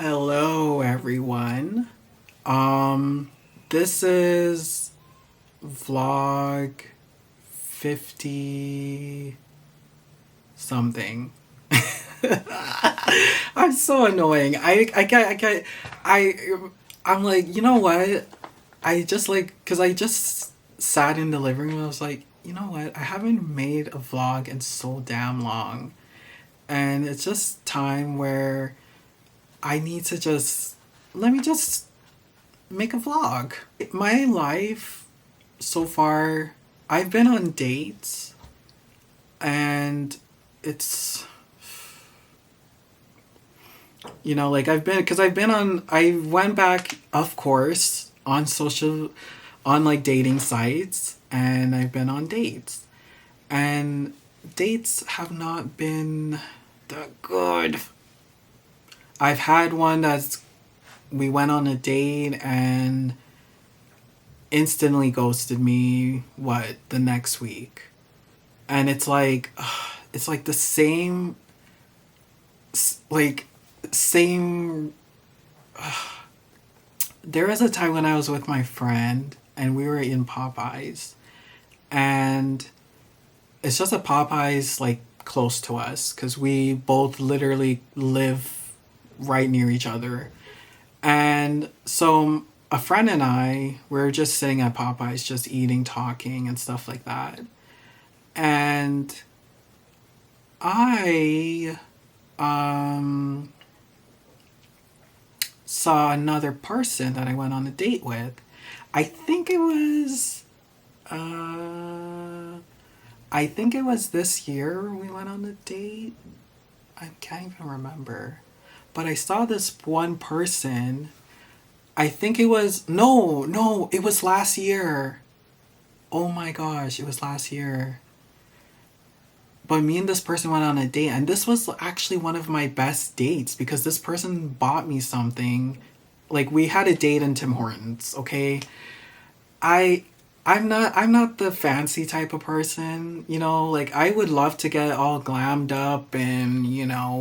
Hello, everyone. This is vlog 50 something. I'm so annoying. I'm like, you know what? I just like, cause I just sat in the living room. I was like, you know what? I haven't made a vlog in so damn long. And it's just time where I need to just, let me just make a vlog. My life so far, I've been on dates and it's, like I went back, of course, on like dating sites, and I've been on dates. And dates have not been that good. I've had one we went on a date and instantly ghosted me, the next week. And it's like the same, like, same. There was a time when I was with my friend and we were in Popeyes. And it's just a Popeyes, like, close to us because we both literally live right near each other. And so a friend and I were just sitting at Popeyes, just eating, talking, and stuff like that. And I saw another person that I went on a date with. I think it was I think it was this year we went on a date. I can't even remember. But I saw this one person. I think it was no, it was last year. Oh my gosh, it was last year. But me and this person went on a date, and this was actually one of my best dates because this person bought me something. Like, we had a date in Tim Hortons, okay? I I'm not the fancy type of person, like I would love to get all glammed up and,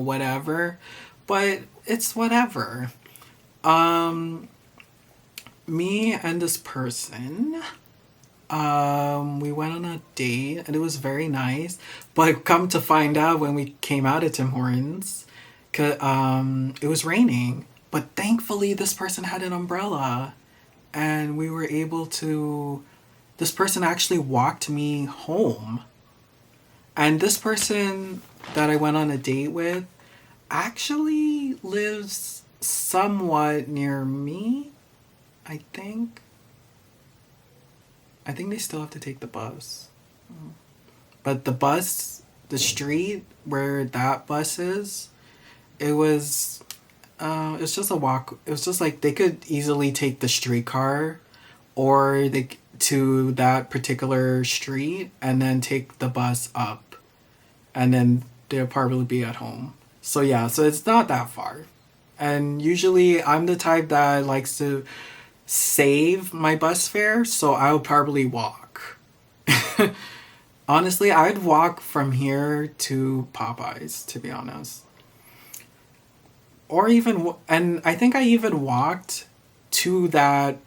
whatever, but it's whatever. Um Me and this person, we went on a date and it was very nice. But come to find out when we came out of Tim Hortons, it was raining. But thankfully, this person had an umbrella, and we were able to. This person actually walked me home, and this person that I went on a date with actually lives somewhat near me. I think. I think they still have to take the bus. But the street where that bus is, it was, it's just a walk. It was just like they could easily take the streetcar, or to that particular street and then take the bus up, and then they'll probably be at home. So yeah, so it's not that far. And usually I'm the type that likes to save my bus fare, so I would probably walk. Honestly, I'd walk from here to Popeyes, to be honest. Or even, and I think I even walked to that,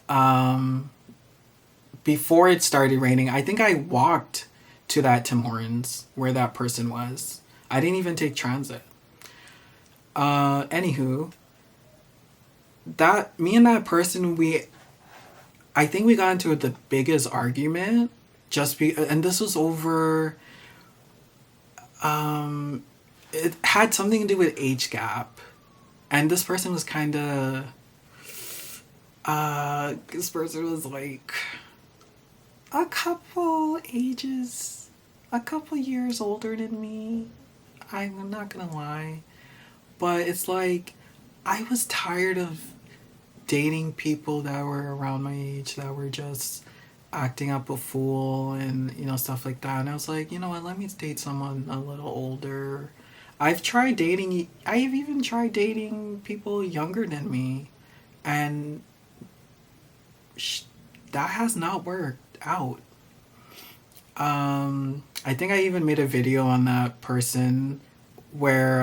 um, before it started raining. I think I walked to that Tim Hortons where that person was. I didn't even take transit. Anywho, me and that person, I think we got into the biggest argument and this was over, it had something to do with age gap. And this person was kind of, this person was like a couple ages, a couple years older than me. I'm not gonna lie. But it's like, I was tired of dating people that were around my age that were just acting up a fool and, stuff like that. And I was like, you know what, let me date someone a little older. I've even tried dating people younger than me. And that has not worked out. I think I even made a video on that person where,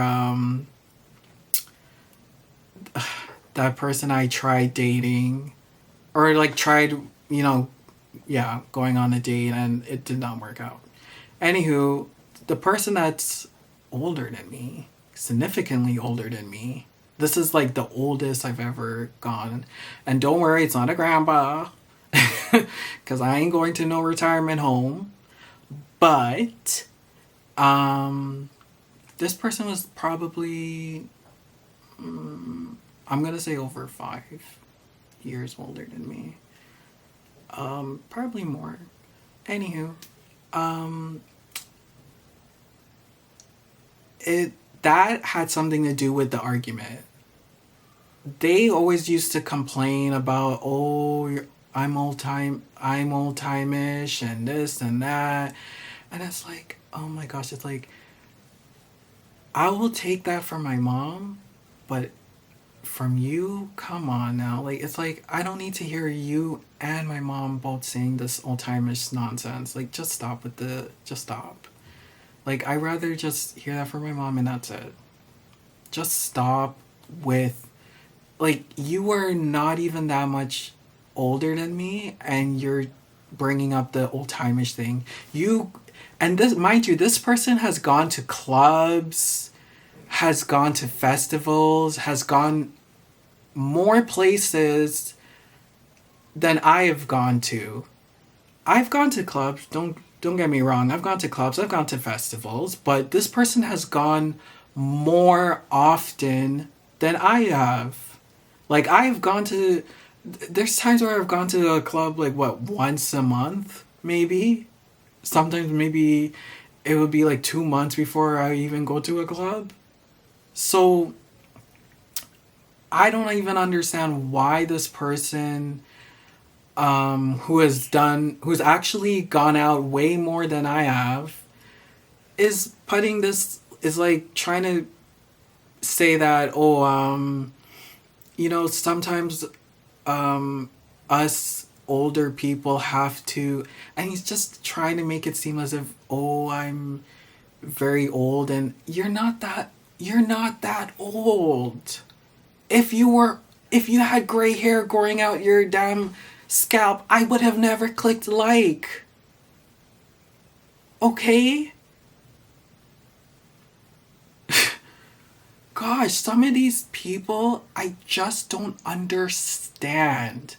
that person I tried dating, or like tried, you know, yeah, going on a date and it did not work out. Anywho, the person that's older than me, significantly older than me, this is like the oldest I've ever gone. And don't worry, it's not a grandpa, because I ain't going to no retirement home. But this person was probably, I'm gonna say over 5 years older than me. Probably more. Anywho, um, it that had something to do with the argument. They always used to complain about, oh, I'm old time-ish, and this and that, and it's like, oh my gosh, it's like I will take that from my mom, but from you, come on now. Like, it's like I don't need to hear you and my mom both saying this old timeish nonsense. Like, just stop. Like, I rather just hear that from my mom and that's it. Just stop with, like, you are not even that much older than me and you're bringing up the old timeish thing. And this, mind you, this person has gone to clubs, has gone to festivals, has gone more places than I have gone to. I've gone to clubs, don't get me wrong. I've gone to clubs, I've gone to festivals, but this person has gone more often than I have. Like, I've gone to, there's times where I've gone to a club like what, once a month maybe. Sometimes maybe it would be like 2 months before I even go to a club. So I don't even understand why this person, who's actually gone out way more than I have, is like trying to say that, oh, sometimes, us older people have to, and he's just trying to make it seem as if, oh, I'm very old, and you're not that old. If you had gray hair growing out your damn scalp, I would have never clicked like. Okay? Gosh, some of these people, I just don't understand.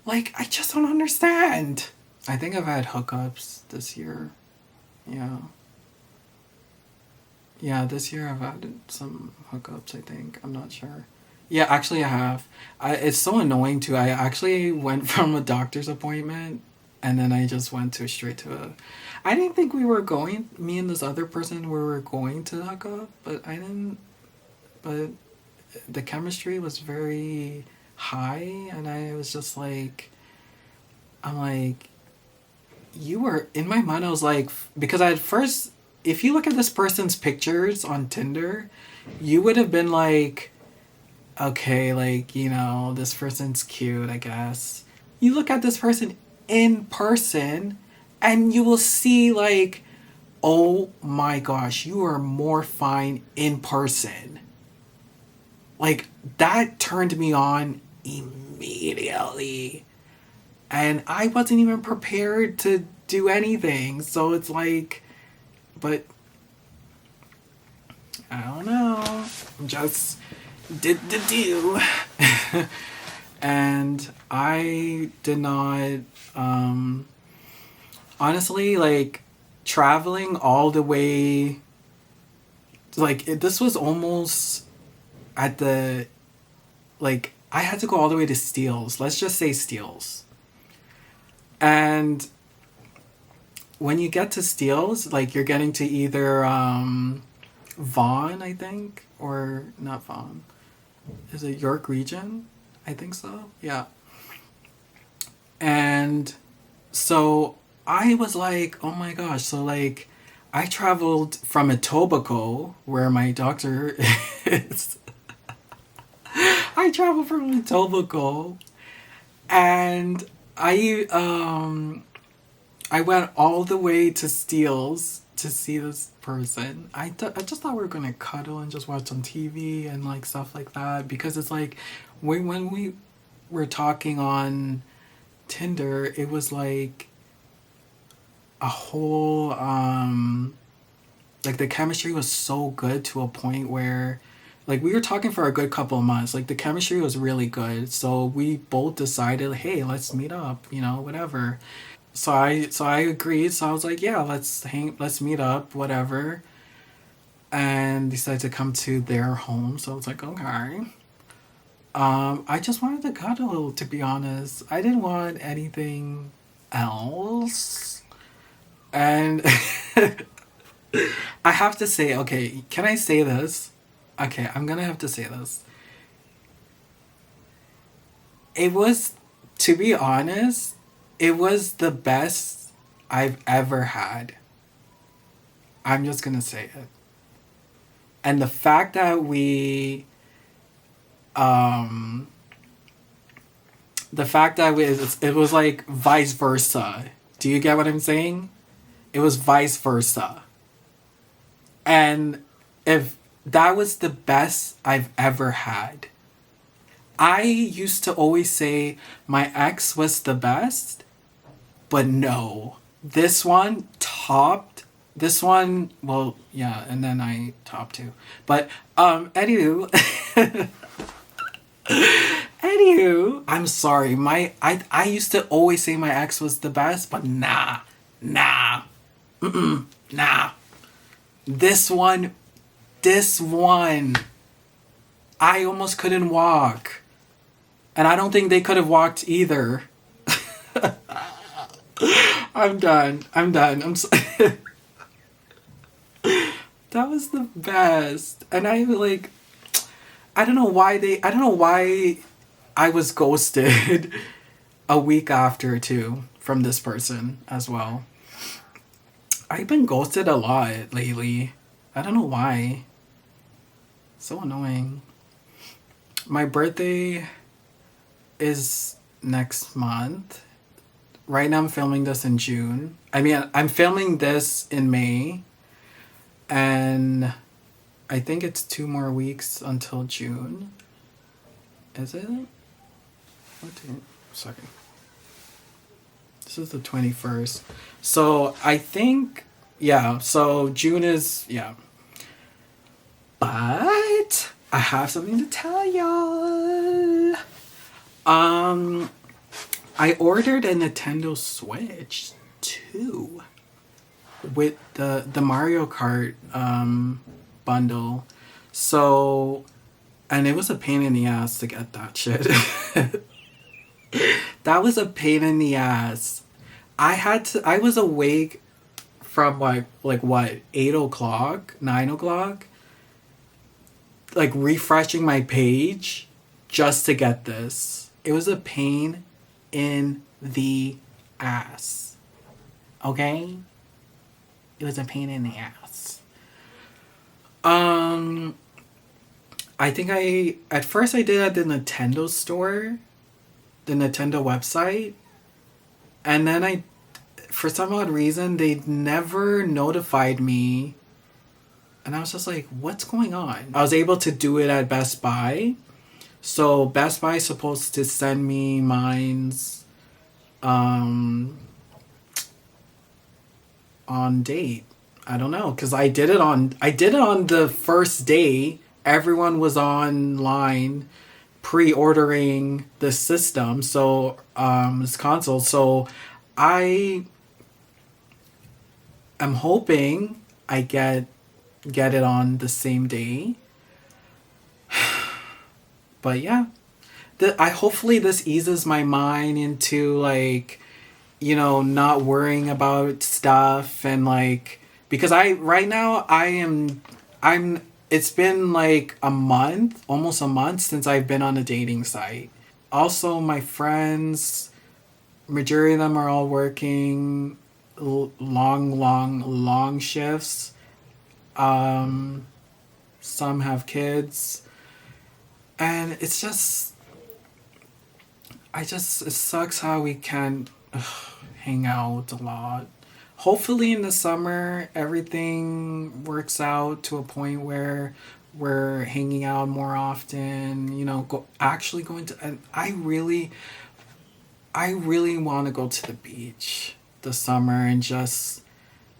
Like, I just don't understand. I think I've had hookups this year. Yeah. Yeah, this year I've had some hookups, I think. I'm not sure. Yeah, actually I have. It's so annoying too. I actually went from a doctor's appointment and then I just went to straight to a... I didn't think we were going, me and this other person, we were going to hook up, but I didn't... But the chemistry was very high and I was just like... I'm like... You were... In my mind I was like... Because I at first... If you look at this person's pictures on Tinder, you would have been like, okay, like, this person's cute, I guess. You look at this person in person and you will see like, oh my gosh, you are more fine in person. Like, that turned me on immediately. And I wasn't even prepared to do anything. So it's like... But I don't know. Just did the do. And I did not honestly, like, traveling all the way, like, this was almost at the, like, I had to go all the way to Steeles. Let's just say Steeles. And when you get to Steeles, like, you're getting to either Vaughan, I think, or not Vaughan. Is it York Region? I think so. Yeah. And so I was like, oh my gosh. So, like, I traveled from Etobicoke, where my doctor is. I traveled from Etobicoke, and I went all the way to Steeles to see this person. I just thought we were gonna cuddle and just watch some TV and like stuff like that, because it's like when we were talking on Tinder, it was like a whole like the chemistry was so good to a point where like we were talking for a good couple of months. Like the chemistry was really good. So we both decided, hey, let's meet up, whatever. So I agreed. So I was like, yeah, let's meet up, whatever. And decided to come to their home. So I was like, okay. I just wanted to cuddle, to be honest. I didn't want anything else. And I have to say, okay, can I say this? Okay, I'm gonna have to say this. It was, to be honest, it was the best I've ever had. I'm just gonna say it. And the fact that um, it was like vice versa. Do you get what I'm saying? It was vice versa. And if that was the best I've ever had. I used to always say my ex was the best, but no. This one, well, yeah, and then I topped too. But anywho, I'm sorry. I used to always say my ex was the best, but nah, nah. This one, this one, I almost couldn't walk. And I don't think they could have walked either. I'm done. That was the best. And I don't know why I was ghosted a week after too from this person as well. I've been ghosted a lot lately. I don't know why. So annoying. My birthday is next month. Right now I'm filming this in June. I mean, I'm filming this in May. And I think it's 2 more weeks until June. Is it? Second. This is the 21st. So I think, yeah, so June is, yeah. But I have something to tell y'all. I ordered a Nintendo Switch 2 with the Mario Kart bundle. So, and it was a pain in the ass to get that shit. That was a pain in the ass. I was awake from like what, 8 o'clock, 9 o'clock, like refreshing my page just to get this. It was a pain in the ass. Okay? It was a pain in the ass. I think at first I did at the Nintendo store, the Nintendo website, and then for some odd reason, they never notified me, and I was just like, what's going on? I was able to do it at Best Buy, so Best Buy is supposed to send me mine's on date. I don't know, because I did it on the first day. Everyone was online pre-ordering the system, so this console. So I am hoping I get it on the same day. But yeah, I hopefully this eases my mind into like, not worrying about stuff, and like, because right now I'm it's been like a month, almost a month since I've been on a dating site. Also, my friends, majority of them are all working long shifts. Some have kids. And it sucks how we can't hang out a lot. hopefully in the summer everything works out to a point where we're hanging out more often, actually going to, and I really want to go to the beach this summer and just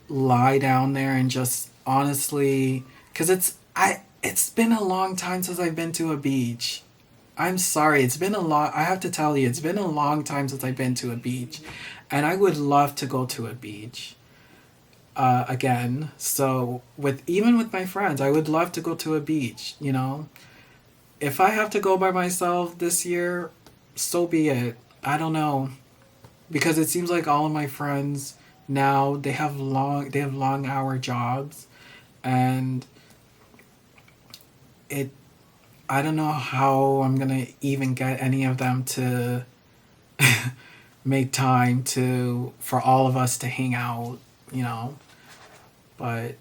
lie down there and just honestly, because it's been a long time since I've been to a beach. I'm sorry, it's been a long, I have to tell you, it's been a long time since I've been to a beach. And I would love to go to a beach again. So with my friends, I would love to go to a beach. If I have to go by myself this year, so be it. I don't know, because it seems like all of my friends now, they have long hour jobs, and it I don't know how I'm gonna even get any of them to make time to for all of us to hang out, you know. But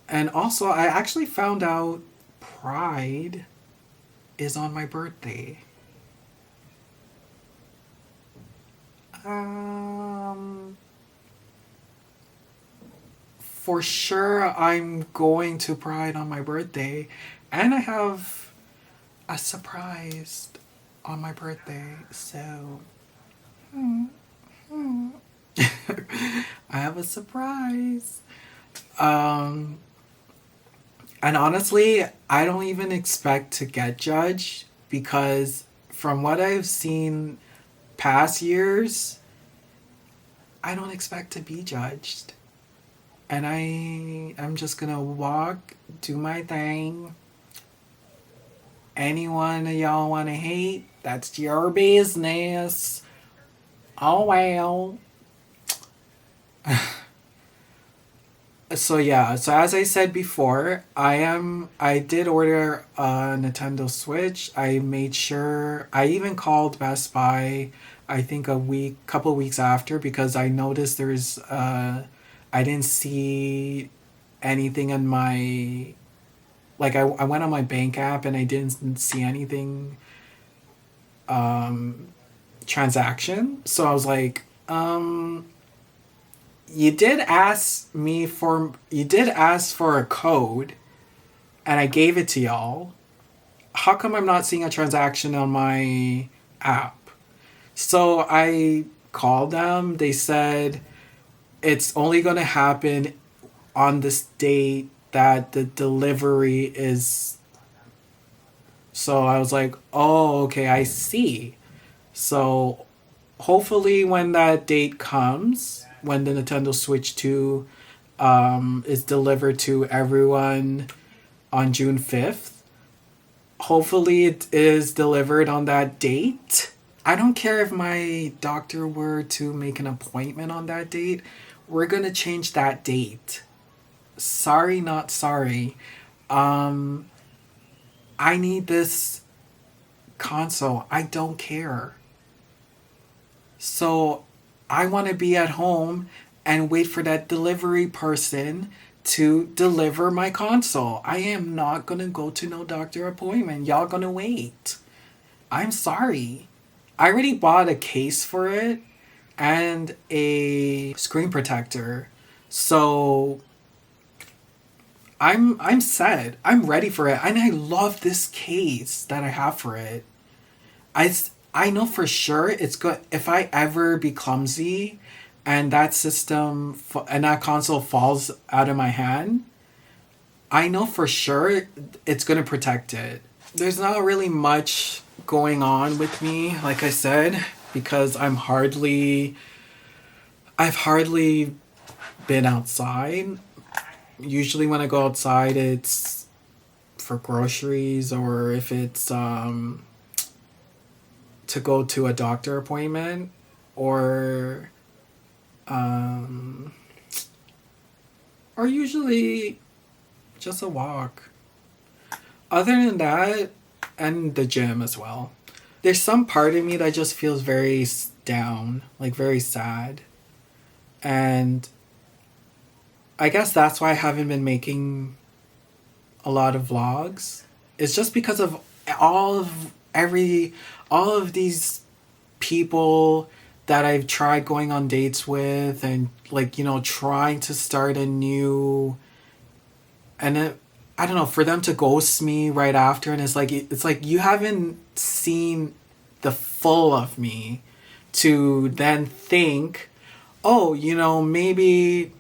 and also I actually found out Pride is on my birthday. Um, for sure I'm going to Pride on my birthday, and I have a surprise on my birthday. So, I have a surprise. Um, and honestly, I don't even expect to get judged because from what I've seen past years, I don't expect to be judged. And I'm just gonna walk, do my thing. Anyone y'all wanna hate, that's your business. Oh well. So yeah, so as I said before, I did order a Nintendo Switch. I made sure I even called Best Buy I think couple weeks after, because I noticed I didn't see anything in my, like I went on my bank app and I didn't see anything um transaction. So I was like, you did ask for a code and I gave it to y'all. How come I'm not seeing a transaction on my app? So I called them. They said it's only going to happen on this date that the delivery is. So I was like, oh, okay, I see. So hopefully when that date comes, when the Nintendo Switch 2 is delivered to everyone on June 5th, hopefully it is delivered on that date. I don't care if my doctor were to make an appointment on that date. We're going to change that date. Sorry, not sorry. Um, I need this console. I don't care. So I want to be at home and wait for that delivery person to deliver my console. I am not going to go to no doctor appointment. Y'all going to wait. I'm sorry. I already bought a case for it and a screen protector. So I'm set. I'm ready for it. And I love this case that I have for it. I, I know for sure it's good if I ever be clumsy and and that console falls out of my hand. I know for sure it's going to protect it. There's not really much going on with me, like I said, because I've hardly been outside. Usually when I go outside, it's for groceries or if it's to go to a doctor appointment or um or usually just a walk. Other than that, and the gym as well. There's some part of me that just feels very down, like very sad. And I guess that's why I haven't been making a lot of vlogs. It's just because of all of every all of these people that I've tried going on dates with, and like, trying to start a new, and I don't know, for them to ghost me right after, and it's like you haven't seen the full of me to then think, oh, maybe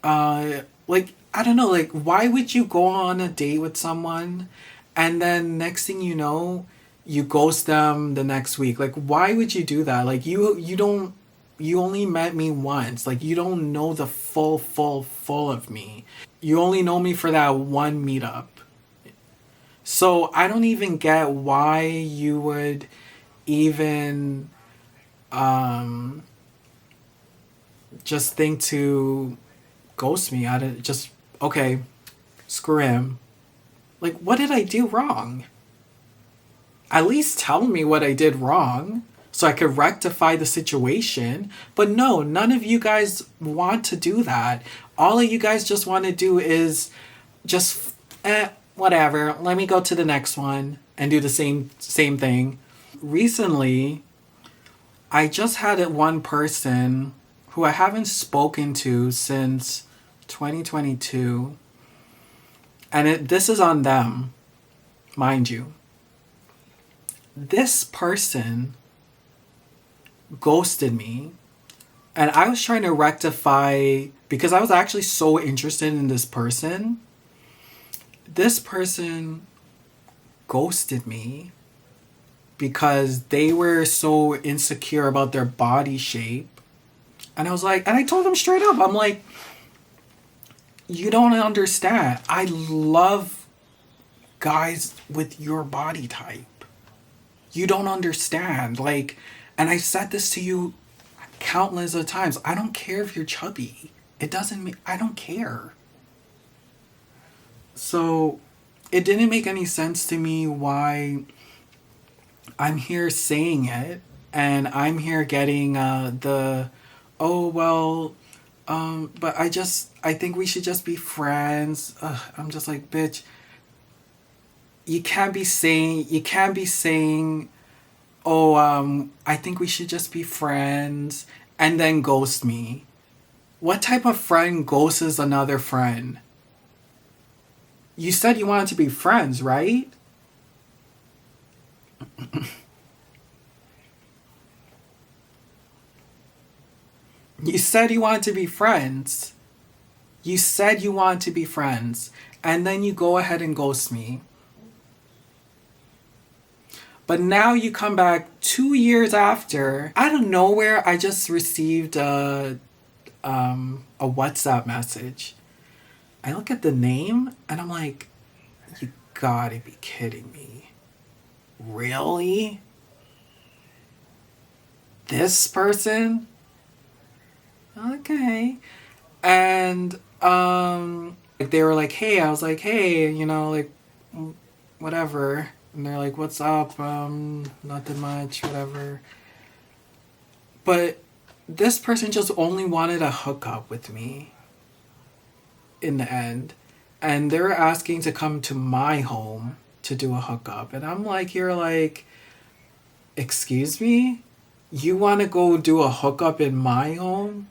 like, I don't know, like, why would you go on a date with someone and then next thing you know, you ghost them the next week? Like, why would you do that? Like, you don't, you only met me once. Like, you don't know the full of me. You only know me for that one meetup. So I don't even get why you would even um just think to ghost me. I don't just okay, screw him. Like, what did I do wrong? At least tell me what I did wrong so I could rectify the situation. But no, none of you guys want to do that. All of you guys just want to do is just whatever. Let me go to the next one and do the same thing. Recently, I just had one person who I haven't spoken to since 2022. And this is on them, mind you. This person ghosted me, and I was trying to rectify because I was actually so interested in this person. This person ghosted me because they were so insecure about their body shape. And I was like, and I told them straight up, I'm like, you don't understand. I love guys with your body type. You don't understand. Like, and I said this to you countless of times. I don't care if you're chubby. It doesn't mean, I don't care. So it didn't make any sense to me why I'm here saying it, and I'm here getting oh, well, but I think we should just be friends. I'm just like, bitch, you can't be saying, oh, I think we should just be friends, and then ghost me. What type of friend ghosts another friend? You said you wanted to be friends, right? You said you wanted to be friends. You said you wanted to be friends. And then you go ahead and ghost me. But now you come back 2 years after. Out of nowhere, I just received a WhatsApp message. I look at the name and I'm like, you gotta be kidding me. Really? This person? Okay. And they were like, hey, I was like, hey, like, whatever. And they're like, what's up? Nothing much, whatever. But this person just only wanted a hookup with me in the end. And they were asking to come to my home to do a hookup. And I'm like, you're like, excuse me? You want to go do a hookup in my home?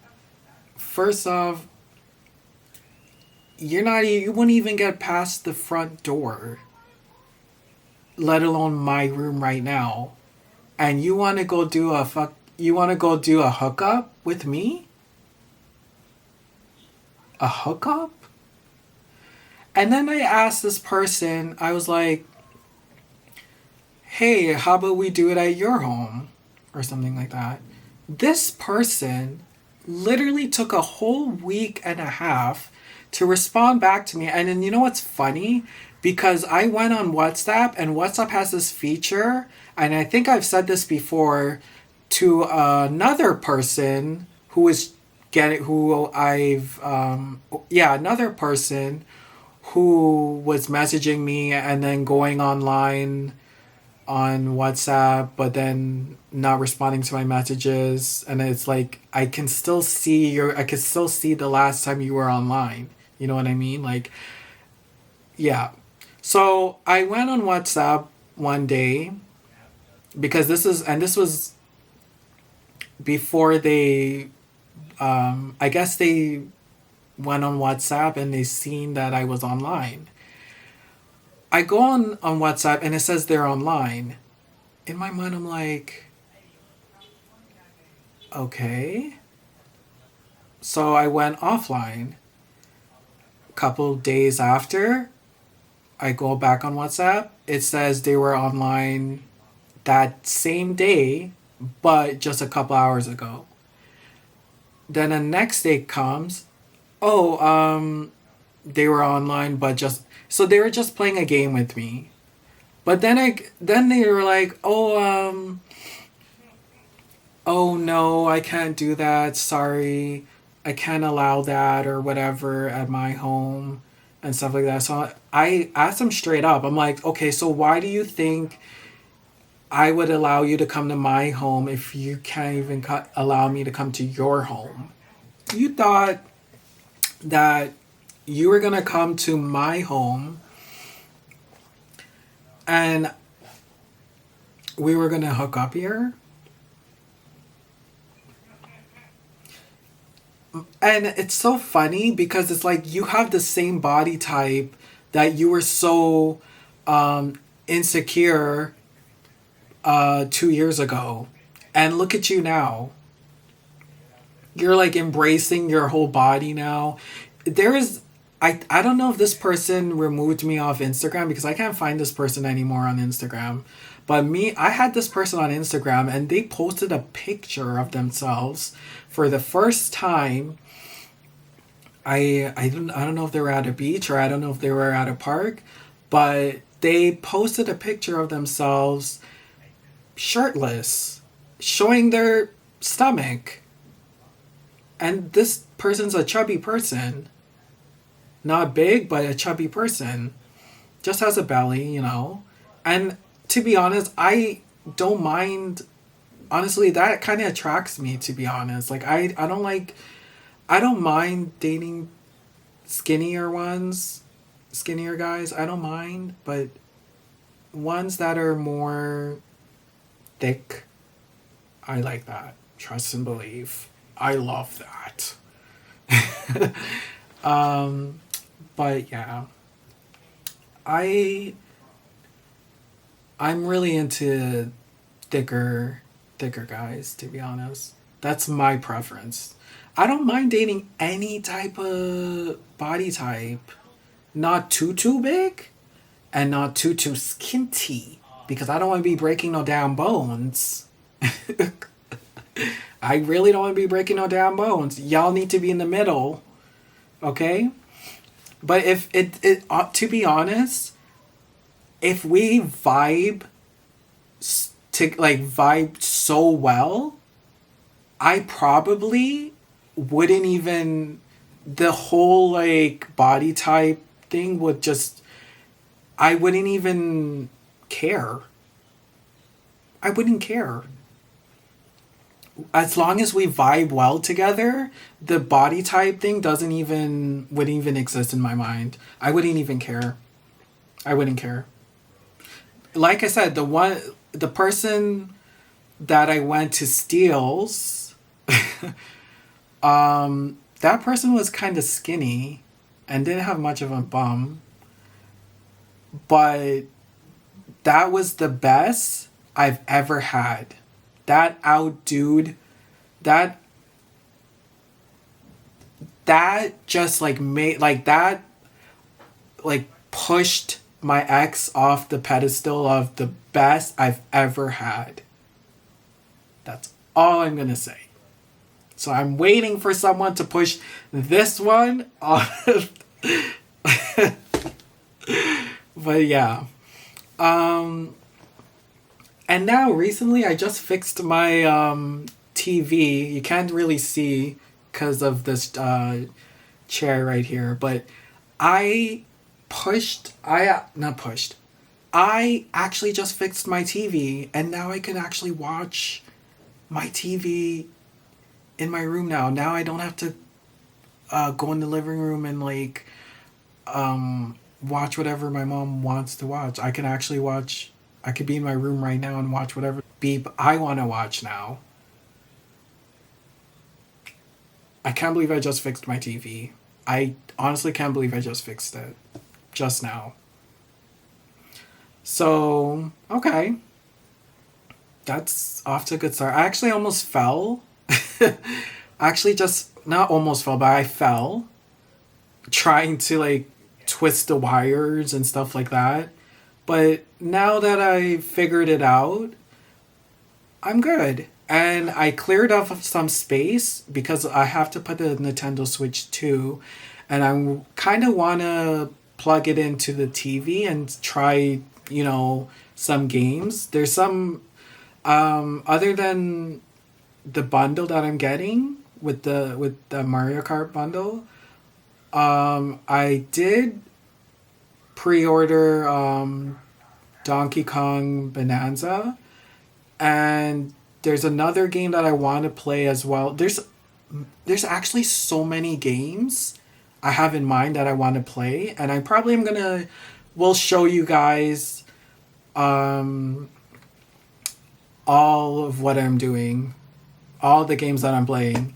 First off, you wouldn't even get past the front door, let alone my room right now. And you want to go do a hookup with me? A hookup? And then I asked this person, I was like, hey, how about we do it at your home? Or something like that. This person literally took a whole week and a half to respond back to me. And then you know what's funny? Because I went on WhatsApp, and WhatsApp has this feature, and I think I've said this before to another person another person who was messaging me and then going online on WhatsApp, but then not responding to my messages. And it's like, I can still see the last time you were online. You know what I mean? Like, yeah. So I went on WhatsApp one day because this was before they, I guess they went on WhatsApp and they seen that I was online. I go on WhatsApp and it says they're online. In my mind, I'm like, okay. So I went offline. A couple days after, I go back on WhatsApp. It says they were online that same day, but just a couple hours ago. Then the next day comes. Oh, they were online, but just so they were just playing a game with me. But then they were like, oh no, I can't do that. Sorry, I can't allow that or whatever at my home and stuff like that. So I asked them straight up. I'm like, okay, so why do you think I would allow you to come to my home if you can't even allow me to come to your home? You thought that you were gonna come to my home and we were gonna hook up here? And it's so funny because it's like you have the same body type that you were so insecure 2 years ago. And look at you now. You're like embracing your whole body now. There is I don't know if this person removed me off Instagram because I can't find this person anymore on Instagram. But me, I had this person on Instagram and they posted a picture of themselves for the first time. I don't know if they were at a beach or I don't know if they were at a park, but they posted a picture of themselves shirtless, showing their stomach. And this person's a chubby person. Not big, but a chubby person. Just has a belly, you know. And to be honest, I don't mind. Honestly, that kind of attracts me, to be honest. Like, I don't mind dating skinnier ones, skinnier guys. I don't mind. But ones that are more thick, I like that. Trust and believe. I love that. But yeah, I I'm really into thicker guys, to be honest. That's my preference. I don't mind dating any type of body type. Not too big and not too skinty because I don't want to be breaking no damn bones. I really don't want to be breaking no damn bones. Y'all need to be in the middle, okay? But if it to be honest, if we to like vibe so well, I probably wouldn't even the whole like body type thing would just I wouldn't even care. I wouldn't care. As long as we vibe well together, the body type thing wouldn't even exist in my mind. I wouldn't even care. I wouldn't care. Like I said, the person that I went to Steele's, that person was kind of skinny and didn't have much of a bum, but that was the best I've ever had. That outdude, that that just like made like that like pushed my ex off the pedestal of the best I've ever had. That's all I'm gonna say. So I'm waiting for someone to push this one off. But yeah. And now recently I just fixed my TV. You can't really see because of this chair right here, but I not pushed. I actually just fixed my TV and now I can actually watch my TV in my room now. Now I don't have to go in the living room and like watch whatever my mom wants to watch. I can actually watch I could be in my room right now and watch whatever beep I want to watch now. I can't believe I just fixed my TV. I honestly can't believe I just fixed it just now. So, okay. That's off to a good start. I actually almost fell. Actually, just not almost fell, but I fell trying to like twist the wires and stuff like that. But now that I figured it out, I'm good. And I cleared off some space because I have to put the Nintendo Switch 2, and I kind of want to plug it into the TV and try, some games. There's some other than the bundle that I'm getting with the Mario Kart bundle. I did pre-order Donkey Kong Bonanza, and there's another game that I want to play as well. There's actually so many games I have in mind that I want to play, and I probably am gonna will show you guys um all of what I'm doing, all the games that I'm playing.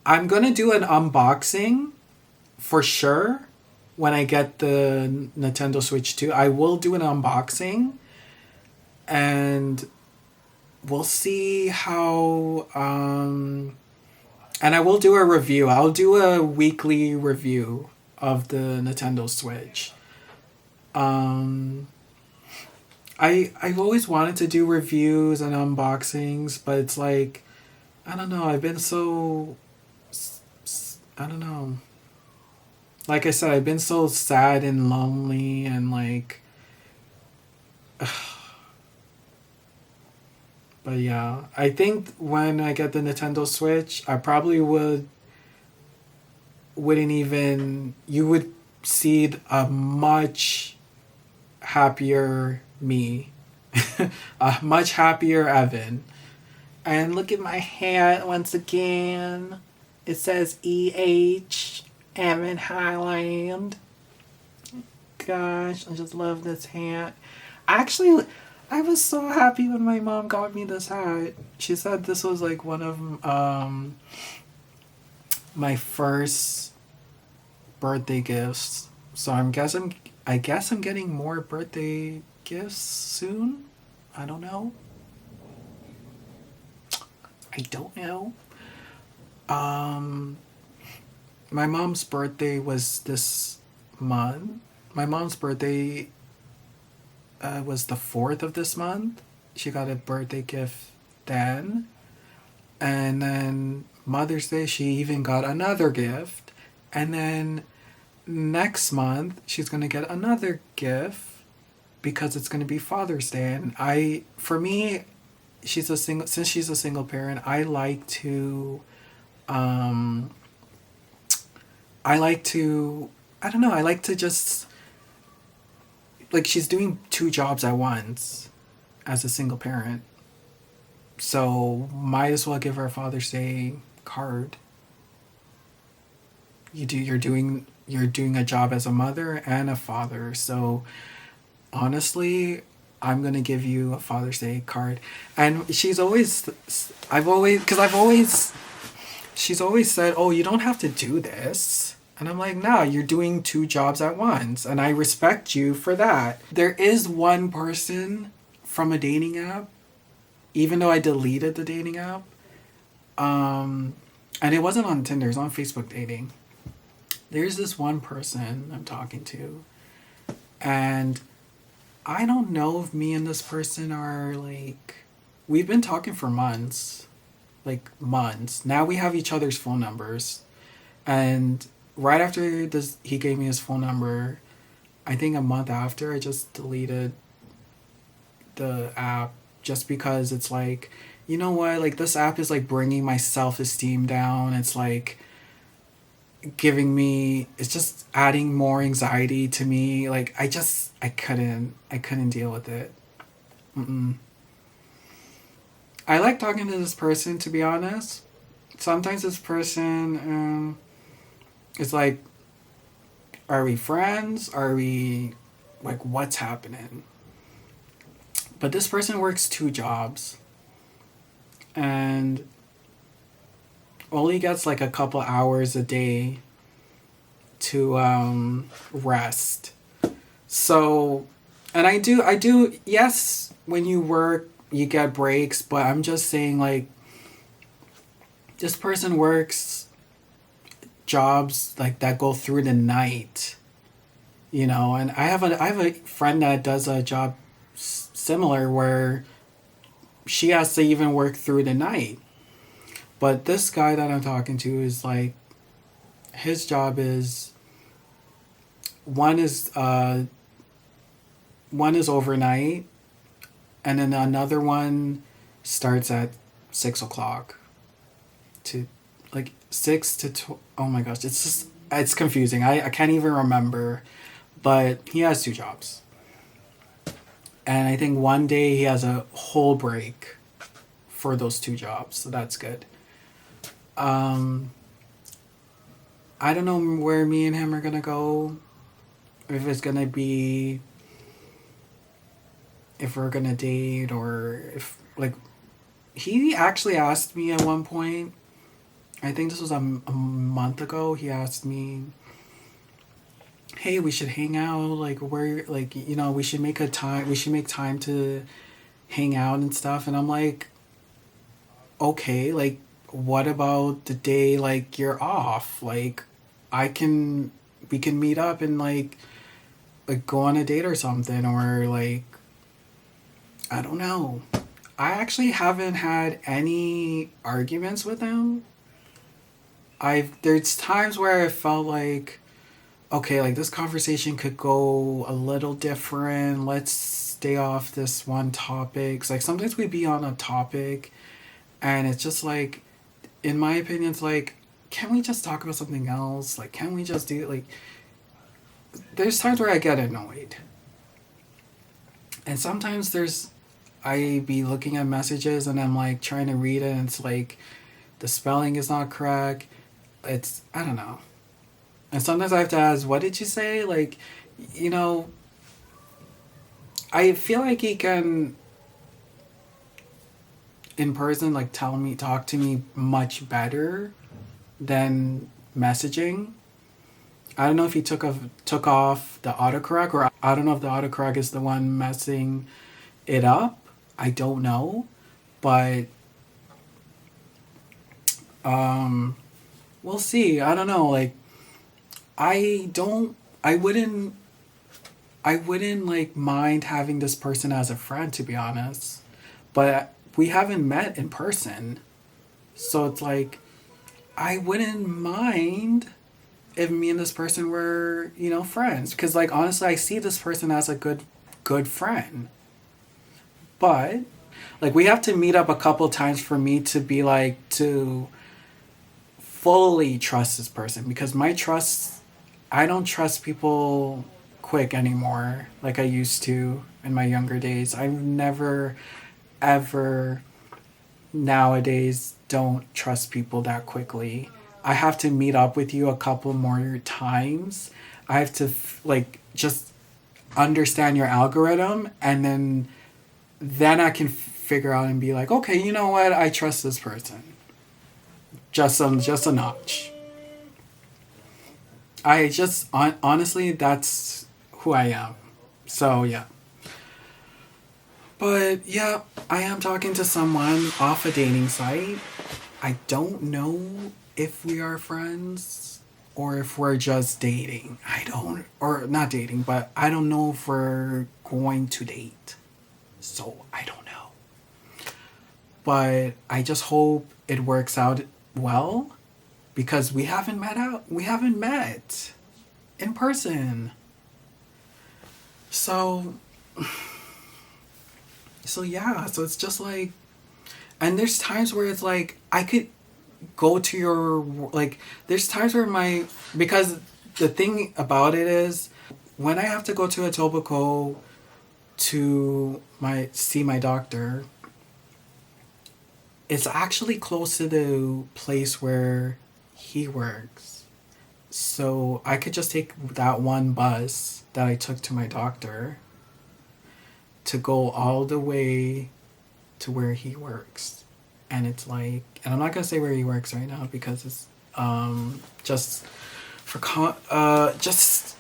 I'm gonna do an unboxing for sure when I get the Nintendo Switch 2. I will do an unboxing, and we'll see how and I will do a review. I'll do a weekly review of the Nintendo Switch. Um I've always wanted to do reviews and unboxings, but it's like I don't know, I've been so I don't know. Like I said, I've been so sad and lonely and like but yeah, I think when I get the Nintendo Switch, I probably wouldn't even you would see a much happier me, a much happier Evan. And look at my hat once again. It says EH Evan Highland. Gosh, I just love this hat. Actually, I was so happy when my mom got me this hat. She said this was like one of my first birthday gifts. So I guess I'm getting more birthday gifts soon. I don't know. I don't know. Um my mom's birthday was this month. My mom's birthday was the 4th of this month. She got a birthday gift then. And then Mother's Day, she even got another gift. And then next month, she's going to get another gift because it's going to be Father's Day. And for me, since she's a single parent, um, I don't know, I like to just, like, she's doing two jobs at once as a single parent. So might as well give her a Father's Day card. You're doing a job as a mother and a father. So honestly, I'm gonna give you a Father's Day card. And she's always said, "Oh, you don't have to do this." And I'm like, "No, you're doing two jobs at once, and I respect you for that." There is one person from a dating app, even though I deleted the dating app, and it wasn't on Tinder, it was on Facebook dating. There's this one person I'm talking to, and I don't know if me and this person are like, we've been talking for months, like months. Now we have each other's phone numbers, and right after this, he gave me his phone number. I think a month after, I just deleted the app just because it's like, you know what? Like, this app is like bringing my self-esteem down. It's like it's just adding more anxiety to me. Like, I couldn't deal with it. Mm-mm. I like talking to this person, to be honest. Sometimes this person is like, are we friends? Are we, like, what's happening? But this person works two jobs. And only gets like a couple hours a day to rest. So, and I do, yes, when you work, you get breaks, but I'm just saying, like, this person works jobs like that go through the night, and I have a friend that does a job similar where she has to even work through the night. But this guy that I'm talking to is like, his job is one is uh one is overnight, and then another one starts at 6 o'clock to like oh my gosh, it's confusing. I can't even remember, but he has two jobs, and I think one day he has a whole break for those two jobs, so that's good. Um, I don't know where me and him are gonna go. If it's gonna be if we're gonna date, or if like, he actually asked me at one point. I think this was a month ago. He asked me, "Hey, we should hang out. Like, where? Like, we should make a time. We should make time to hang out and stuff." And I'm like, "Okay. Like, what about the day like you're off? Like, I can we can meet up and like go on a date or something, or like, I don't know." I actually haven't had any arguments with him. There's times where I felt like, okay, like, this conversation could go a little different. Let's stay off this one topic. 'Cause, like, sometimes we be on a topic and it's just like, in my opinion, it's like, can we just talk about something else? Like, can we just do, like, there's times where I get annoyed. And sometimes I be looking at messages and I'm like trying to read it, and it's like the spelling is not correct. I don't know. And sometimes I have to ask, what did you say? Like, you know, I feel like he can, in person, like, talk to me much better than messaging. I don't know if he took off the autocorrect, or I don't know if the autocorrect is the one messing it up. I don't know, but um, we'll see. I don't know. Like, I don't. I wouldn't like mind having this person as a friend, to be honest. But we haven't met in person, so it's like, I wouldn't mind if me and this person were, friends. Because, like, honestly, I see this person as a good friend. But, like, we have to meet up a couple times for me to be like, to fully trust this person. Because I don't trust people quick anymore like I used to in my younger days. I've never, ever, nowadays, don't trust people that quickly. I have to meet up with you a couple more times. I have to like, just understand your algorithm, and then I can figure out and be like, okay, you know what? I trust this person. Just a notch. I just honestly, that's who I am. So yeah. But yeah, I am talking to someone off a dating site. I don't know if we are friends or if we're just dating. I don't, or not dating, but I don't know if we're going to date. So I don't know. But I just hope it works out well, because we haven't met in person. So yeah, so it's just like, and there's times where it's like, I could go to your, like, there's times where because the thing about it is, when I have to go to Etobicoke to see my doctor, it's actually close to the place where he works. So I could just take that one bus that I took to my doctor to go all the way to where he works. and it's like, and I'm not gonna say where he works right now because it's just for just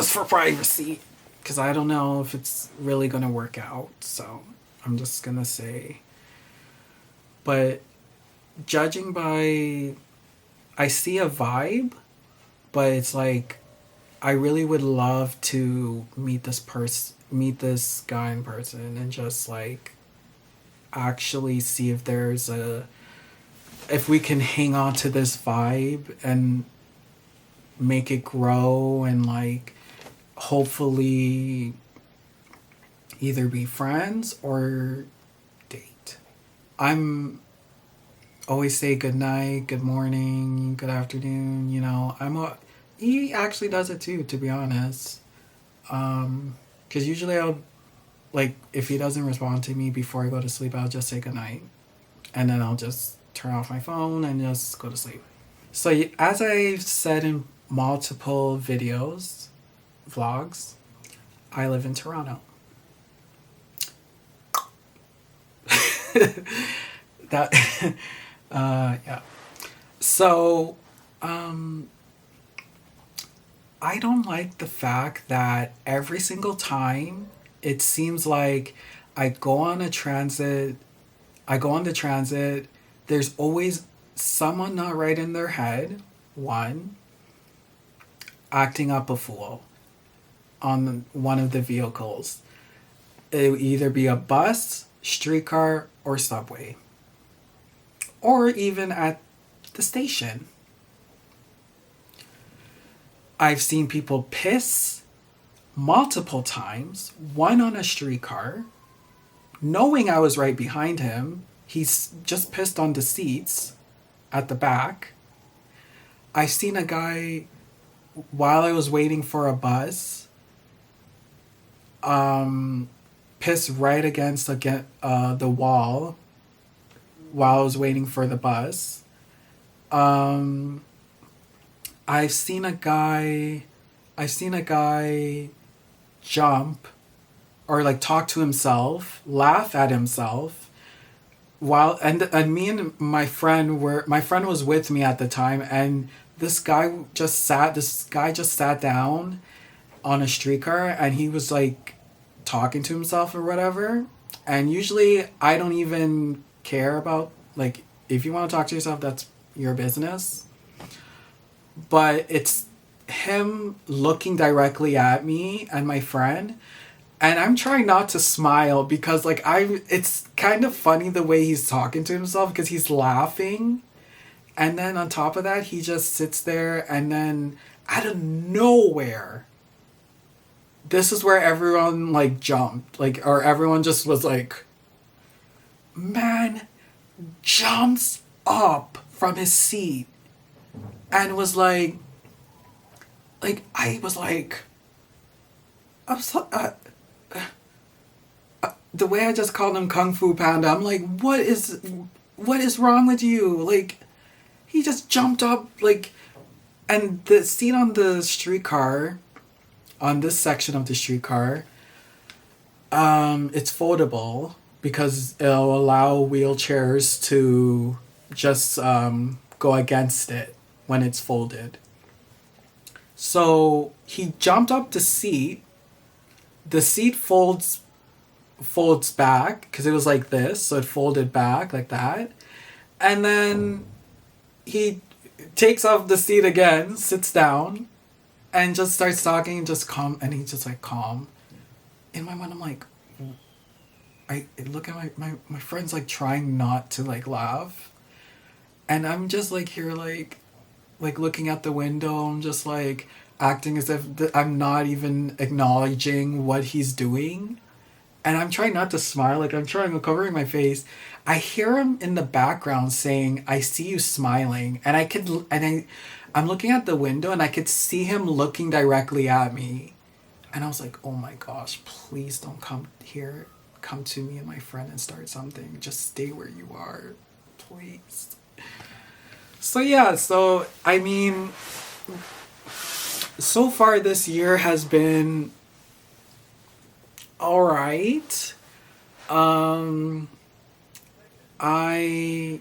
for privacy, because I don't know if it's really gonna work out. So I'm just gonna say, but judging by, I see a vibe, but it's like I really would love to meet this guy in person, and just like actually see if there's a, if we can hang on to this vibe and make it grow, and like hopefully either be friends or date. I'm always say good night, good morning, good afternoon, you know. He actually does it too, to be honest. Cuz usually I'll, like, if he doesn't respond to me before I go to sleep, I'll just say good night, and then I'll just turn off my phone and just go to sleep. So as I've said in multiple videos, vlogs, I live in Toronto. That yeah. So I don't like the fact that every single time it seems like I go on a transit, I go on the transit, there's always someone not right in their head, one, acting up a fool on one of the vehicles. It would either be a bus, streetcar, or subway. Or even at the station. I've seen people piss multiple times, one on a streetcar, knowing I was right behind him. He's just pissed on the seats at the back. I've seen a guy, while I was waiting for a bus, piss right against the wall while I was waiting for the bus. I've seen a guy jump, or like talk to himself, laugh at himself, while, and me and my friend was with me at the time, and this guy just sat down on a streetcar, and he was like talking to himself or whatever. And usually I don't even care about, like, if you want to talk to yourself, that's your business. But it's him looking directly at me and my friend, and I'm trying not to smile because, like, it's kind of funny the way he's talking to himself, because he's laughing, and then on top of that he just sits there, and then out of nowhere, this is where everyone like jumped, like, or everyone just was like, man jumps up from his seat and was like I was like, I'm so, the way I just called him Kung Fu Panda, I'm like, what is wrong with you? Like, he just jumped up, like, and the seat on the streetcar, on this section of the streetcar, it's foldable because it'll allow wheelchairs to just go against it when it's folded. So he jumped up the seat. The seat folds back because it was like this, so it folded back like that. And then he takes off the seat again, sits down, and just starts talking, just calm, and he's just like calm. In my mind, I'm like, I look at my friend's like trying not to like laugh, and I'm just like here like looking at the window. I'm just like acting as if I'm not even acknowledging what he's doing, and I'm trying not to smile. Like, I'm covering my face. I hear him in the background saying, "I see you smiling," and I'm looking at the window and I could see him looking directly at me, and I was like, "Oh my gosh, please don't come here. Come to me and my friend and start something. Just stay where you are, please." So yeah, so I mean, so far this year has been all right. I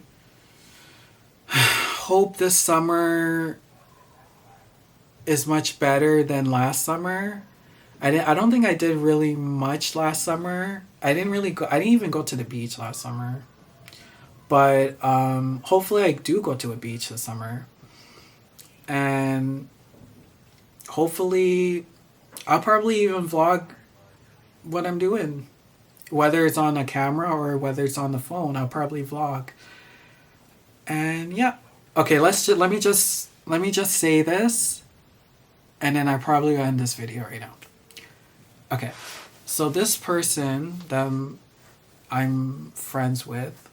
hope this summer is much better than last summer. I don't think I did really much last summer. I didn't even go to the beach last summer. But hopefully I do go to a beach this summer. And hopefully I'll probably even vlog what I'm doing. Whether it's on a camera or whether it's on the phone, I'll probably vlog. And yeah. Okay, let me just say this, and then I probably will end this video right now. Okay. So this person that I'm friends with,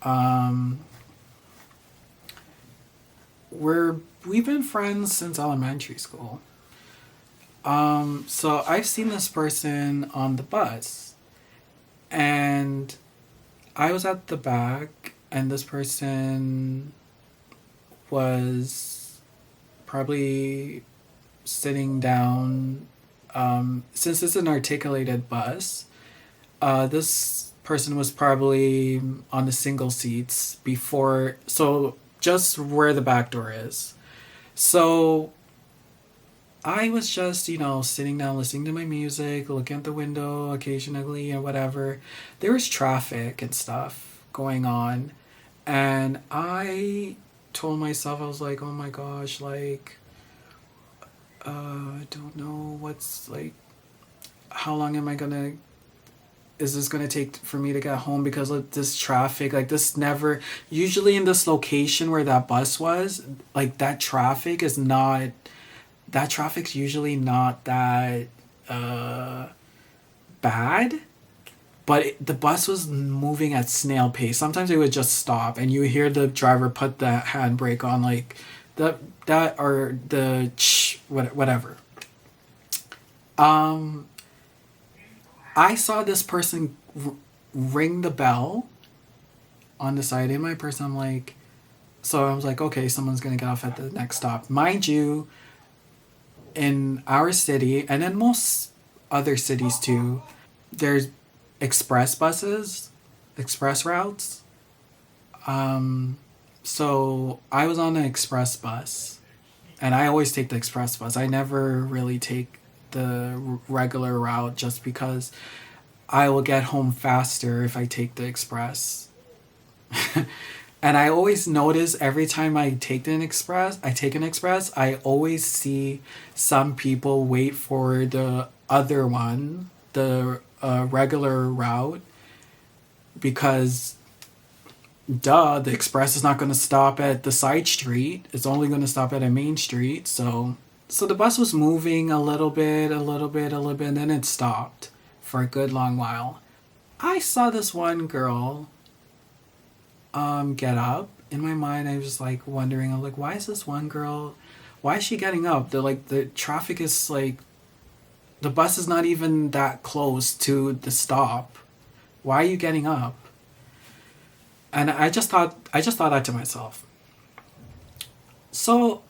um we've been friends since elementary school. So I've seen this person on the bus, and I was at the back, and this person was probably sitting down. Since it's an articulated bus, this person was probably on the single seats before, so just where the back door is. So I was just, sitting down, listening to my music, looking at the window occasionally and whatever. There was traffic and stuff going on. And I told myself, I was like, oh my gosh, like, I don't know what's, like, how long am I gonna, is this gonna take for me to get home because of this traffic? Like, this never, usually in this location where that bus was, like, that traffic's usually not that bad, but the bus was moving at snail pace. Sometimes it would just stop, and you hear the driver put the handbrake on, like that or the whatever. Um, I saw this person ring the bell on the side in my person. I'm like, so I was like, okay, someone's gonna get off at the next stop. Mind you, in our city and in most other cities too, there's express buses, express routes. So I was on an express bus, and I always take the express bus. I never really take the regular route just because I will get home faster if I take the express. And I always notice every time I take an express, I always see some people wait for the other one, the regular route, because duh, the express is not going to stop at the side street. It's only going to stop at a main street. So the bus was moving a little bit, and then it stopped for a good long while. I saw this one girl get up. In my mind, I was like wondering, I'm like, why is this one girl, why is she getting up? The traffic is like, the bus is not even that close to the stop. Why are you getting up? And I just thought that to myself. So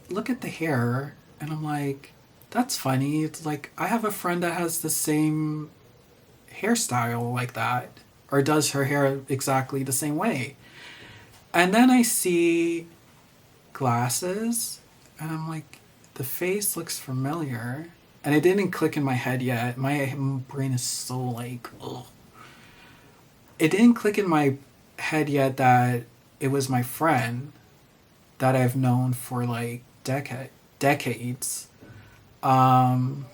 look at the hair, and I'm like, that's funny. It's like, I have a friend that has the same hairstyle like that, or does her hair exactly the same way. And then I see glasses, and I'm like, the face looks familiar. And it didn't click in my head yet. My brain is so like, ugh. It didn't click in my head yet that it was my friend that I've known for like decades. Um,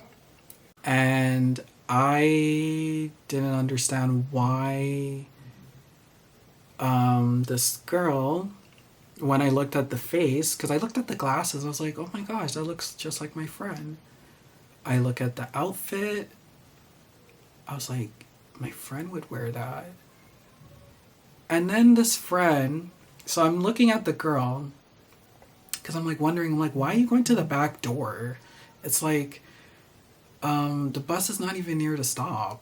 and I didn't understand why this girl, when I looked at the face, because I looked at the glasses, I was like, oh my gosh, that looks just like my friend. I look at the outfit, I was like, my friend would wear that. And then this friend, so I'm looking at the girl, because I'm like wondering, I'm like, why are you going to the back door? It's like, the bus is not even near the stop.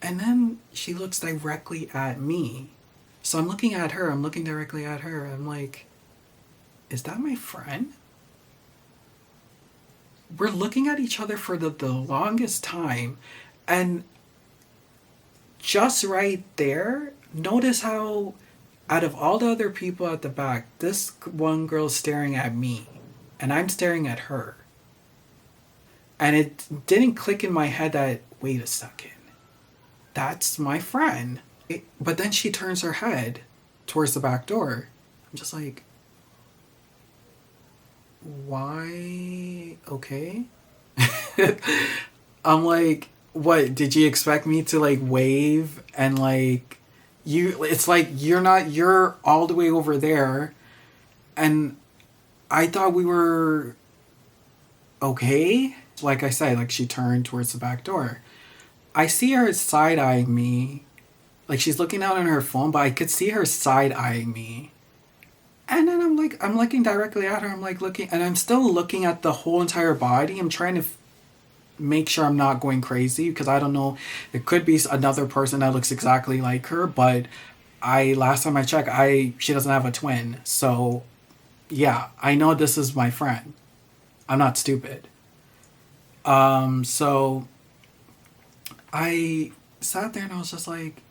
And then she looks directly at me. So I'm looking at her, I'm looking directly at her. I'm like, is that my friend? We're looking at each other for the longest time. And just right there, notice how out of all the other people at the back, this one girl's staring at me and I'm staring at her. And it didn't click in my head that, wait a second, that's my friend. But then she turns her head towards the back door. I'm just like, why? Okay. I'm like, what? Did you expect me to like wave and like you? It's like you're all the way over there, and I thought we were okay. Like I said, like she turned towards the back door. I see her side eyeing me, like she's looking out on her phone, but I could see her side eyeing me. And then I'm looking directly at her. I'm like looking, and I'm still looking at the whole entire body. I'm trying to make sure I'm not going crazy because I don't know. It could be another person that looks exactly like her, but last time I checked, she doesn't have a twin. So yeah, I know this is my friend. I'm not stupid. So I sat there and I was just like,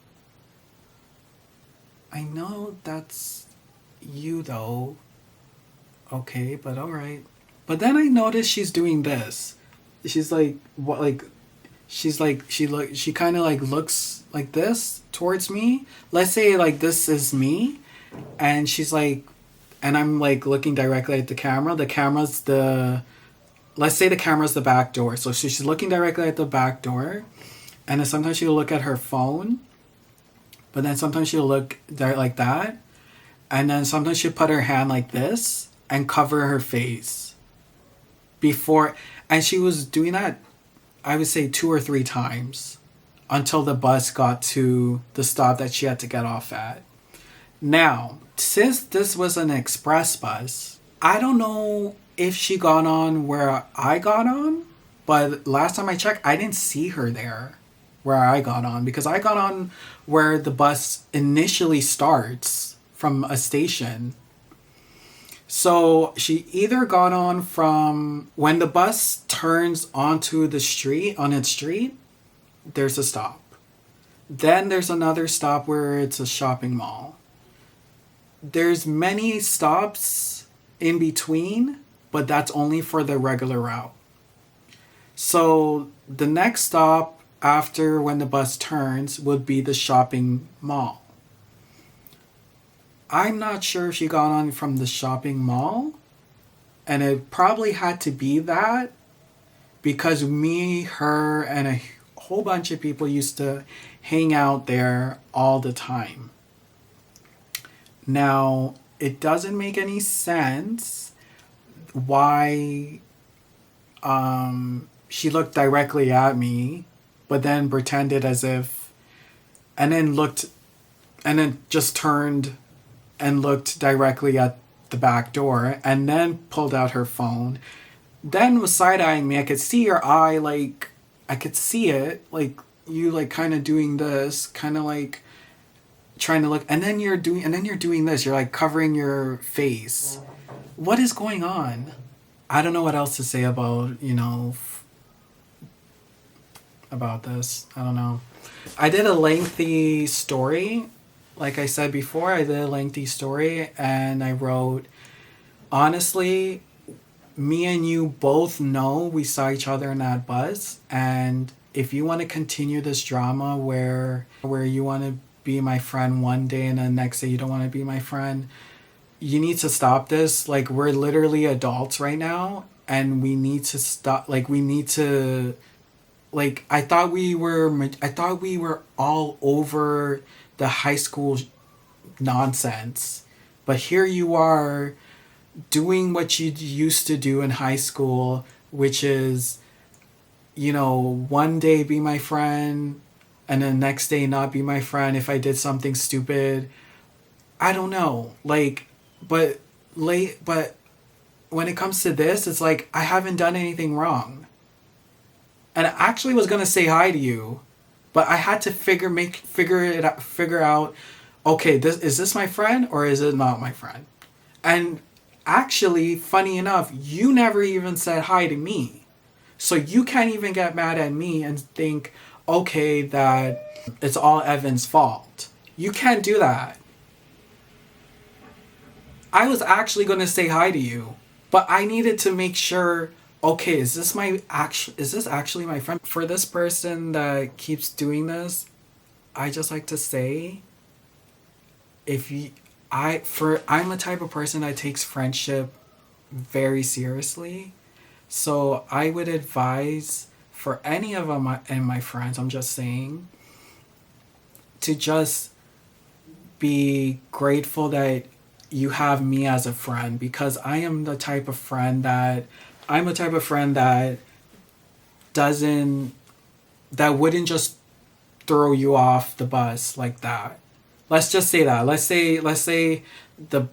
I know that's you though. Okay, but all right. But then I noticed she's doing this. She's like, what, like, she kind of like looks like this towards me. Let's say like this is me, and she's like, and I'm like looking directly at the camera. Let's say the camera's the back door. So she's looking directly at the back door, and then sometimes she'll look at her phone, but then sometimes she'll look there like that, and then sometimes she'll put her hand like this and cover her face before. And she was doing that, I would say 2 or 3 times until the bus got to the stop that she had to get off at. Now, since this was an express bus, I don't know if she got on where I got on, but last time I checked, I didn't see her there where I got on, because I got on where the bus initially starts from a station. So she either got on from when the bus turns onto the street, on its street, there's a stop. Then there's another stop where it's a shopping mall. There's many stops in between, but that's only for the regular route. So the next stop after when the bus turns would be the shopping mall. I'm not sure if she got on from the shopping mall, and it probably had to be that because me, her, and a whole bunch of people used to hang out there all the time. Now, it doesn't make any sense why she looked directly at me, but then pretended as if, and then just turned and looked directly at the back door, and then pulled out her phone, then was side-eyeing me. I could see her eye, like, I could see it, like, you, like, kind of doing this, kind of, like, trying to look, and then you're doing this, you're, like, covering your face. What is going on? I don't know what else to say about, about this. I don't know. I did a lengthy story. Like I said before, I did a lengthy story, and I wrote, honestly, me and you both know we saw each other in that bus, and if you want to continue this drama where you want to be my friend one day and the next day you don't want to be my friend, you need to stop this. Like, we're literally adults right now, and we need to stop. Like, we need to, like, I thought we were all over the high school nonsense, but here you are doing what you used to do in high school, which is, one day be my friend and the next day not be my friend if I did something stupid. I don't know, like, but when it comes to this, it's like I haven't done anything wrong, and I actually was gonna say hi to you, but I had to figure out, okay, is this my friend or is it not my friend? And actually, funny enough, you never even said hi to me. So you can't even get mad at me and think, okay that it's all Evan's fault. You can't do that. I was actually going to say hi to you, but I needed to make sure, okay, is this actually my friend? For this person that keeps doing this, I just like to say, if you I'm the type of person that takes friendship very seriously. So I would advise for any of my friends, I'm just saying, to just be grateful that you have me as a friend, because I'm the type of friend that doesn't that wouldn't just throw you off the bus like that. Let's just say that. Let's say the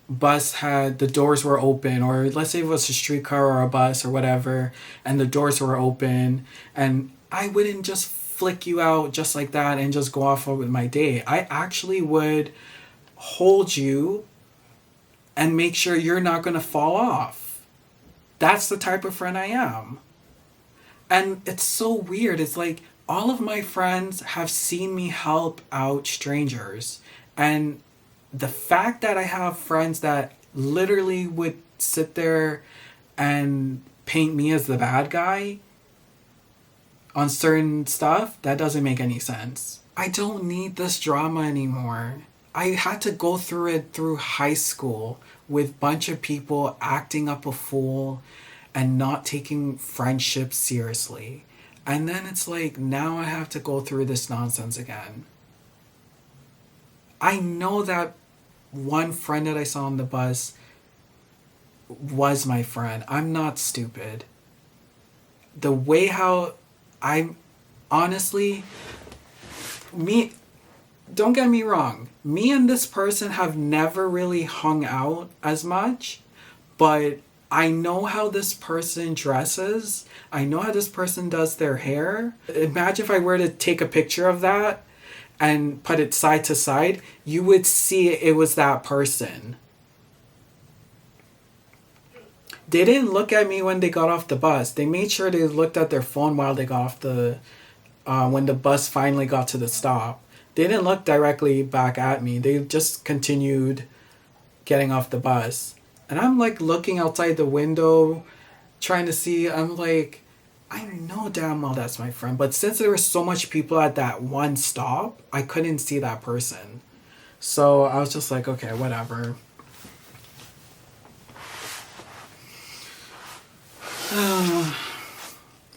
bus had the doors were open, or let's say it was a streetcar or a bus or whatever, and the doors were open, and I wouldn't just flick you out just like that and just go off with my day. I actually would hold you and make sure you're not going to fall off. That's the type of friend I am. And it's so weird. It's like all of my friends have seen me help out strangers. And the fact that I have friends that literally would sit there and paint me as the bad guy on certain stuff, that doesn't make any sense. I don't need this drama anymore. I had to go through it through high school with a bunch of people acting up a fool and not taking friendship seriously. And then it's like, now I have to go through this nonsense again. I know that one friend that I saw on the bus was my friend. I'm not stupid. The way how I'm honestly, me, don't get me wrong, me and this person have never really hung out as much, but I know how this person dresses. I know how this person does their hair. Imagine if I were to take a picture of that and put it side to side, you would see it was that person. They didn't look at me when they got off the bus. They made sure they looked at their phone while they got off when the bus finally got to the stop. They didn't look directly back at me. They just continued getting off the bus. And I'm like looking outside the window, trying to see. I'm like, I know damn well that's my friend. But since there was so much people at that one stop, I couldn't see that person. So I was just like, okay, whatever.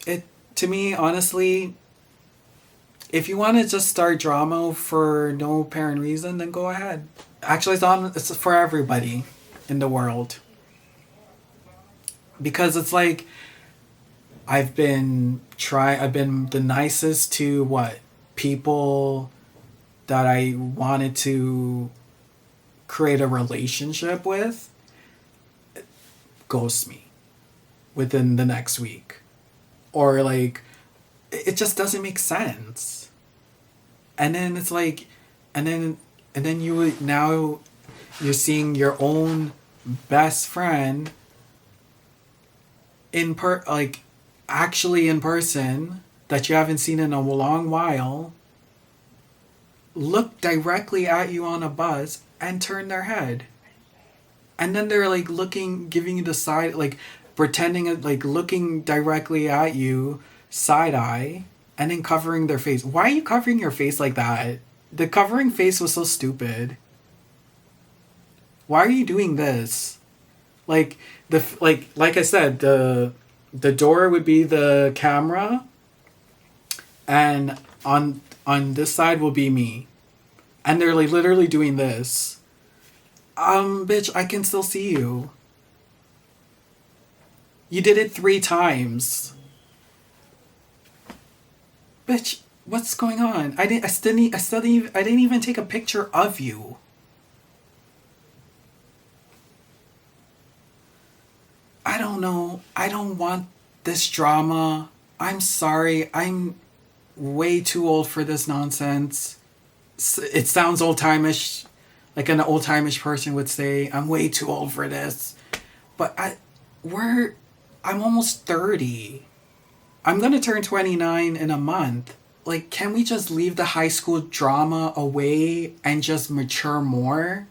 It to me, honestly, if you want to just start drama for no apparent reason, then go ahead. Actually, it's for everybody in the world. Because it's like I've been the nicest to people that I wanted to create a relationship with ghost me within the next week. Or like it just doesn't make sense. And then it's like and then now you're seeing your own best friend actually in person that you haven't seen in a long while look directly at you on a bus and turn their head. And then they're like giving you the side, like pretending like looking directly at you side eye, and then covering their face. Why are you covering your face like that? The covering face was so stupid. Why are you doing this? Like like I said, the door would be the camera, and on this side will be me, and they're like literally doing this. Bitch, I can still see you. You did it 3 times. Bitch, what's going on? I didn't even take a picture of you. I don't know. I don't want this drama. I'm sorry. I'm way too old for this nonsense. It sounds old-timeish, like an old-timeish person would say. I'm way too old for this. But I'm almost 30. I'm going to turn 29 in a month. like, can we just leave the high school drama away and just mature more?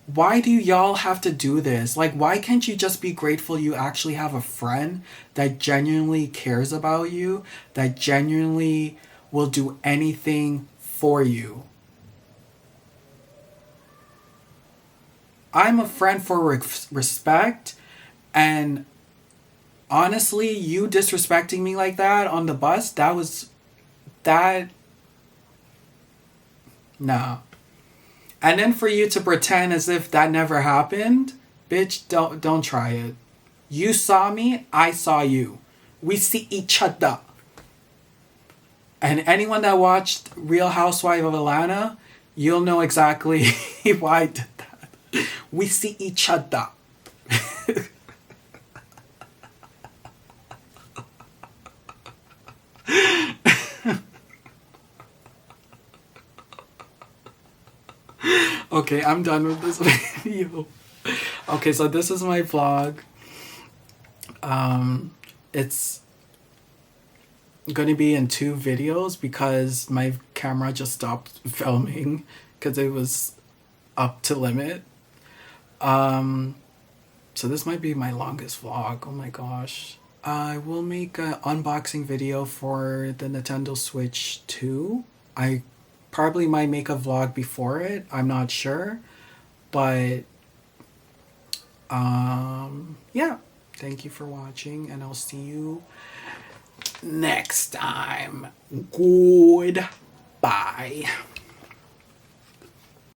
Why do y'all have to do this? Like, why can't you just be grateful you actually have a friend that genuinely cares about you, that genuinely will do anything for you? I'm a friend for respect, and honestly, you disrespecting me like that on the bus, that, nah. And then for you to pretend as if that never happened, bitch, don't try it. You saw me, I saw you. We see each other. And anyone that watched Real Housewife of Atlanta, you'll know exactly why I did that. We see each other. Okay, I'm done with this video. Okay, so this is my vlog. It's gonna be in 2 videos because my camera just stopped filming because it was up to limit. So this might be my longest vlog. Oh my gosh. I will make an unboxing video for the Nintendo Switch 2. I probably might make a vlog before it. I'm not sure. But yeah. Thank you for watching, and I'll see you next time. Goodbye.